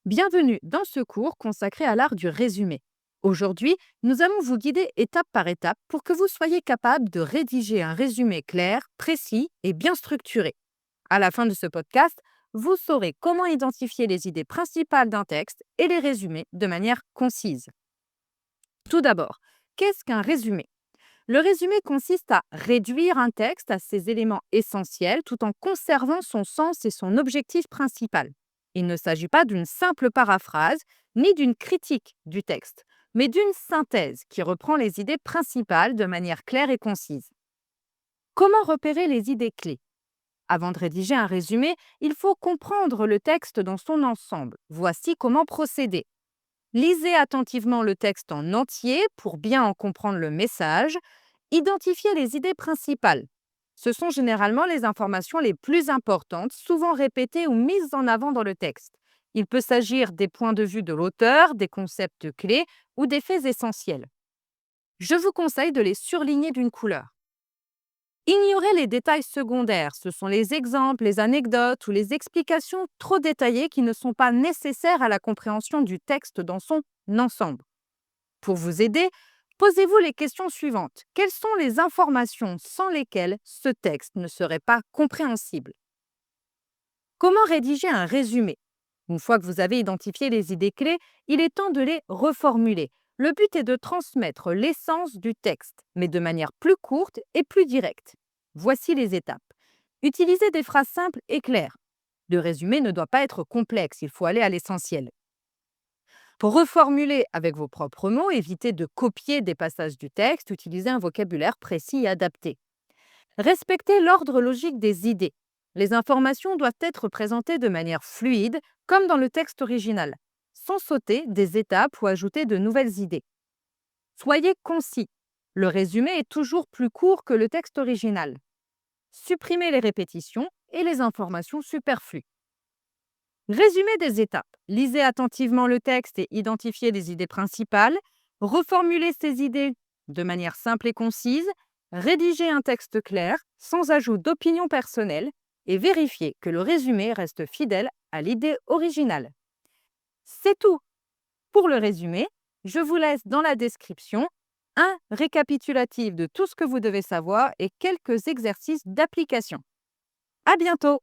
Bienvenue dans ce cours consacré à l'art du résumé. Aujourd'hui, nous allons vous guider étape par étape pour que vous soyez capable de rédiger un résumé clair, précis et bien structuré. À la fin de ce podcast, vous saurez comment identifier les idées principales d'un texte et les résumer de manière concise. Tout d'abord, qu'est-ce qu'un résumé? Le résumé consiste à réduire un texte à ses éléments essentiels tout en conservant son sens et son objectif principal. Il ne s'agit pas d'une simple paraphrase ni d'une critique du texte, mais d'une synthèse qui reprend les idées principales de manière claire et concise. Comment repérer les idées clés? Avant de rédiger un résumé, il faut comprendre le texte dans son ensemble. Voici comment procéder. Lisez attentivement le texte en entier pour bien en comprendre le message. Identifiez les idées principales. Ce sont généralement les informations les plus importantes, souvent répétées ou mises en avant dans le texte. Il peut s'agir des points de vue de l'auteur, des concepts clés ou des faits essentiels. Je vous conseille de les surligner d'une couleur. Ignorez les détails secondaires, ce sont les exemples, les anecdotes ou les explications trop détaillées qui ne sont pas nécessaires à la compréhension du texte dans son ensemble. Pour vous aider, posez-vous les questions suivantes. Quelles sont les informations sans lesquelles ce texte ne serait pas compréhensible? Comment rédiger un résumé? Une fois que vous avez identifié les idées clés, il est temps de les reformuler. Le but est de transmettre l'essence du texte, mais de manière plus courte et plus directe. Voici les étapes. Utilisez des phrases simples et claires. Le résumé ne doit pas être complexe, il faut aller à l'essentiel. Pour reformuler avec vos propres mots, évitez de copier des passages du texte, utilisez un vocabulaire précis et adapté. Respectez l'ordre logique des idées. Les informations doivent être présentées de manière fluide, comme dans le texte original, sans sauter des étapes ou ajouter de nouvelles idées. Soyez concis. Le résumé est toujours plus court que le texte original. Supprimez les répétitions et les informations superflues. Résumé des étapes. Lisez attentivement le texte et identifiez les idées principales. Reformulez ces idées de manière simple et concise. Rédigez un texte clair, sans ajout d'opinion personnelle. Et vérifiez que le résumé reste fidèle à l'idée originale. C'est tout pour le résumé. Je vous laisse dans la description un récapitulatif de tout ce que vous devez savoir et quelques exercices d'application. À bientôt!